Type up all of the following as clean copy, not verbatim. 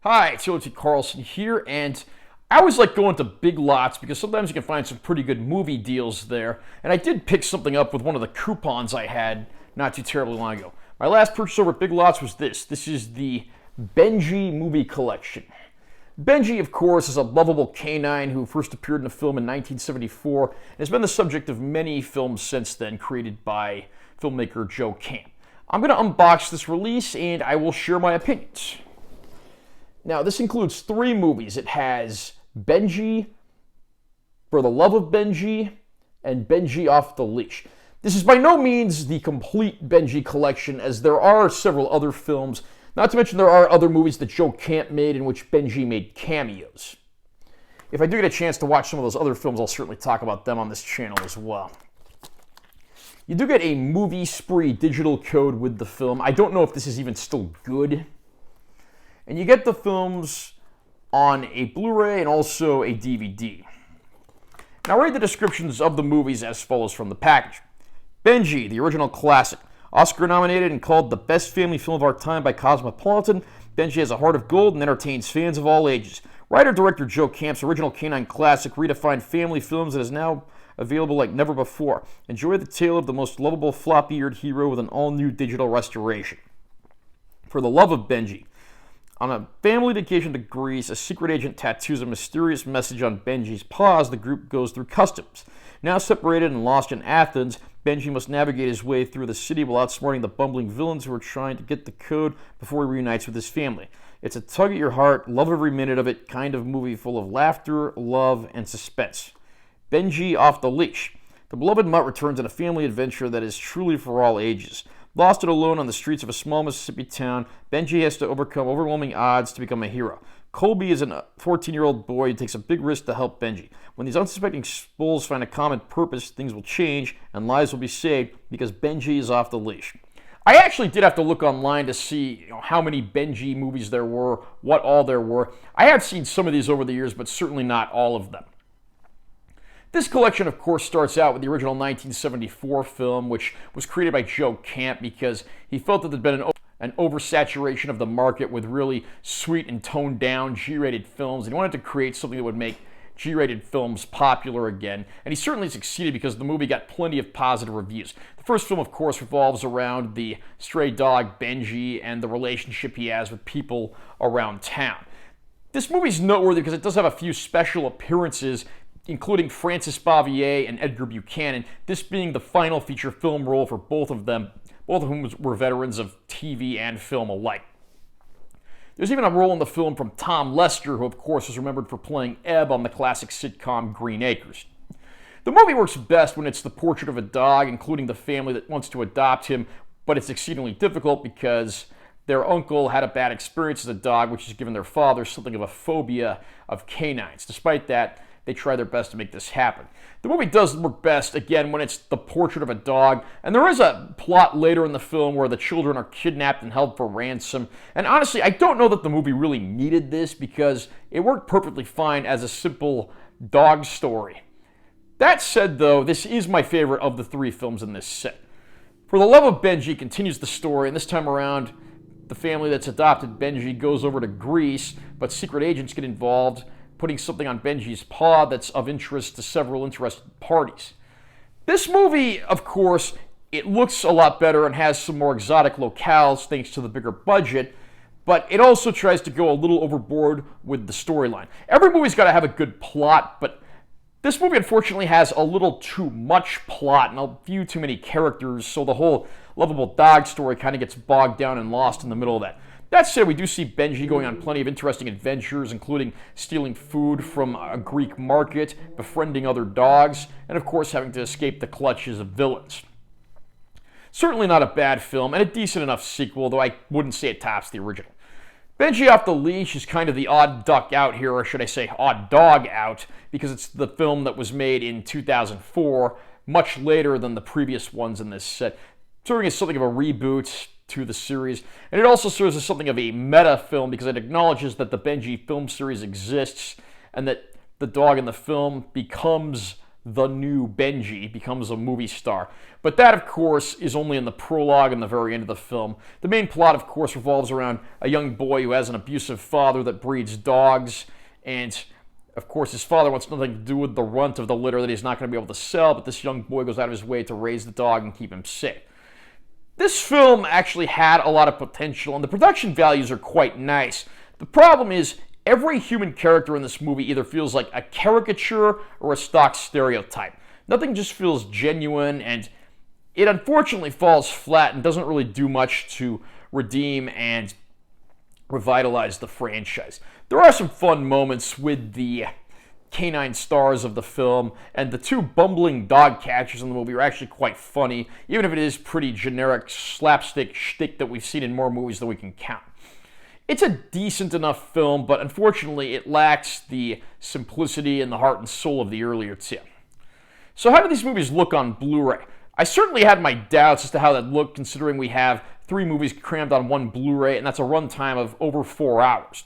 Hi, it's T. Carlson here, and I always like going to Big Lots because sometimes you can find some pretty good movie deals there. And I did pick something up with one of the coupons I had not too terribly long ago. My last purchase over at Big Lots was this. This is the Benji movie collection. Benji, of course, is a lovable canine who first appeared in a film in 1974 and has been the subject of many films since then, created by filmmaker Joe Camp. I'm going to unbox this release and I will share my opinions. Now, this includes 3 movies. It has Benji, For the Love of Benji, and Benji Off the Leash. This is by no means the complete Benji collection, as there are several other films, not to mention there are other movies that Joe Camp made in which Benji made cameos. If I do get a chance to watch some of those other films, I'll certainly talk about them on this channel as well. You do get a Movie Spree digital code with the film. I don't know if this is even still good. And you get the films on a Blu-ray and also a DVD. Now, read the descriptions of the movies as follows from the package. Benji, the original classic. Oscar-nominated and called the best family film of our time by Cosmopolitan, Benji has a heart of gold and entertains fans of all ages. Writer-director Joe Camp's original canine classic redefined family films that is now available like never before. Enjoy the tale of the most lovable floppy-eared hero with an all-new digital restoration. For the Love of Benji. On a family vacation to Greece, a secret agent tattoos a mysterious message on Benji's paw as the group goes through customs. Now separated and lost in Athens, Benji must navigate his way through the city while outsmarting the bumbling villains who are trying to get the code before he reunites with his family. It's a tug at your heart, love every minute of it kind of movie full of laughter, love, and suspense. Benji Off the Leash. The beloved mutt returns on a family adventure that is truly for all ages. Lost and alone on the streets of a small Mississippi town, Benji has to overcome overwhelming odds to become a hero. Colby is a 14-year-old boy who takes a big risk to help Benji. When these unsuspecting souls find a common purpose, things will change and lives will be saved because Benji is off the leash. I actually did have to look online to see how many Benji movies there were, what all there were. I have seen some of these over the years, but certainly not all of them. This collection, of course, starts out with the original 1974 film, which was created by Joe Camp because he felt that there'd been an oversaturation of the market with really sweet and toned-down G-rated films, and he wanted to create something that would make G-rated films popular again, and he certainly succeeded because the movie got plenty of positive reviews. The first film, of course, revolves around the stray dog Benji and the relationship he has with people around town. This movie's noteworthy because it does have a few special appearances, including Francis Bavier and Edgar Buchanan, this being the final feature film role for both of them, both of whom were veterans of TV and film alike. There's even a role in the film from Tom Lester, who of course is remembered for playing Ebb on the classic sitcom Green Acres. The movie works best when it's the portrait of a dog, including the family that wants to adopt him, but it's exceedingly difficult because their uncle had a bad experience as a dog, which has given their father something of a phobia of canines. Despite that, they try their best to make this happen. The movie does work best, again, when it's the portrait of a dog, and there is a plot later in the film where the children are kidnapped and held for ransom, and honestly, I don't know that the movie really needed this because it worked perfectly fine as a simple dog story. That said, though, this is my favorite of the 3 films in this set. For the Love of Benji continues the story, and this time around, the family that's adopted Benji goes over to Greece, but secret agents get involved, putting something on Benji's paw that's of interest to several interested parties. This movie, of course, it looks a lot better and has some more exotic locales thanks to the bigger budget, but it also tries to go a little overboard with the storyline. Every movie's got to have a good plot, but this movie unfortunately has a little too much plot and a few too many characters, so the whole lovable dog story kind of gets bogged down and lost in the middle of that. That said, we do see Benji going on plenty of interesting adventures, including stealing food from a Greek market, befriending other dogs, and of course having to escape the clutches of villains. Certainly not a bad film, and a decent enough sequel, though I wouldn't say it tops the original. Benji Off the Leash is kind of the odd duck out here, or should I say odd dog out, because it's the film that was made in 2004, much later than the previous ones in this set, serving as something of a reboot to the series, and it also serves as something of a meta film because it acknowledges that the Benji film series exists and that the dog in the film becomes the new Benji becomes a movie star. But that, of course, is only in the prologue and the very end of the film. The main plot, of course, revolves around a young boy who has an abusive father that breeds dogs, and of course, his father wants nothing to do with the runt of the litter that he's not going to be able to sell, but this young boy goes out of his way to raise the dog and keep him safe. This film actually had a lot of potential, and the production values are quite nice. The problem is, every human character in this movie either feels like a caricature or a stock stereotype. Nothing just feels genuine, and it unfortunately falls flat and doesn't really do much to redeem and revitalize the franchise. There are some fun moments with the canine stars of the film, and the two bumbling dog catchers in the movie are actually quite funny, even if it is pretty generic slapstick shtick that we've seen in more movies than we can count. It's a decent enough film, but unfortunately it lacks the simplicity and the heart and soul of the earlier two. So how do these movies look on Blu-ray? I certainly had my doubts as to how that looked, considering we have 3 movies crammed on one Blu-ray, and that's a runtime of over 4 hours.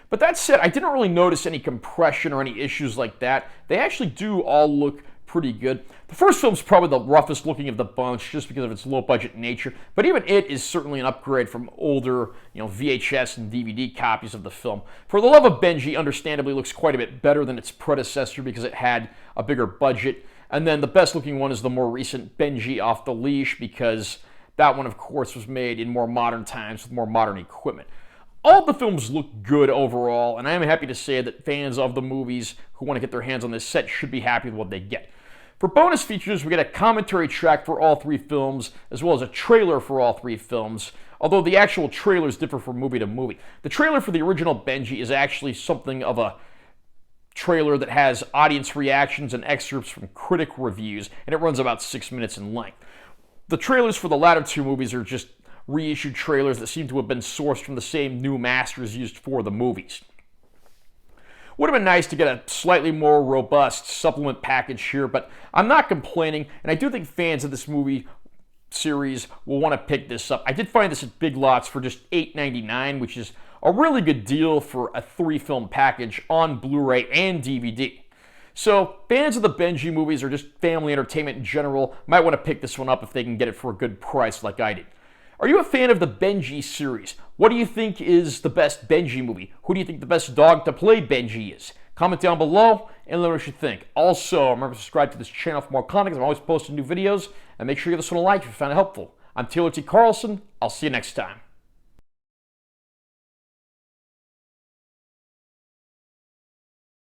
But that said, I didn't really notice any compression or any issues like that. They actually do all look pretty good. The first film's probably the roughest looking of the bunch just because of its low budget nature, but even it is certainly an upgrade from older, VHS and DVD copies of the film. For the Love of Benji, understandably looks quite a bit better than its predecessor because it had a bigger budget. And then the best looking one is the more recent Benji Off the Leash, because that one, of course, was made in more modern times with more modern equipment. All the films look good overall, and I am happy to say that fans of the movies who want to get their hands on this set should be happy with what they get. For bonus features, we get a commentary track for all 3 films, as well as a trailer for all 3 films, although the actual trailers differ from movie to movie. The trailer for the original Benji is actually something of a trailer that has audience reactions and excerpts from critic reviews, and it runs about 6 minutes in length. The trailers for the latter 2 movies are just reissued trailers that seem to have been sourced from the same new masters used for the movies. Would have been nice to get a slightly more robust supplement package here, but I'm not complaining, and I do think fans of this movie series will want to pick this up. I did find this at Big Lots for just $8.99, which is a really good deal for a 3-film package on Blu-ray and DVD. So fans of the Benji movies or just family entertainment in general might want to pick this one up if they can get it for a good price like I did. Are you a fan of the Benji series? What do you think is the best Benji movie? Who do you think the best dog to play Benji is? Comment down below and let me know what you think. Also, remember to subscribe to this channel for more content, because I'm always posting new videos, and make sure you give this one a like if you found it helpful. I'm Taylor T. Carlson. I'll see you next time.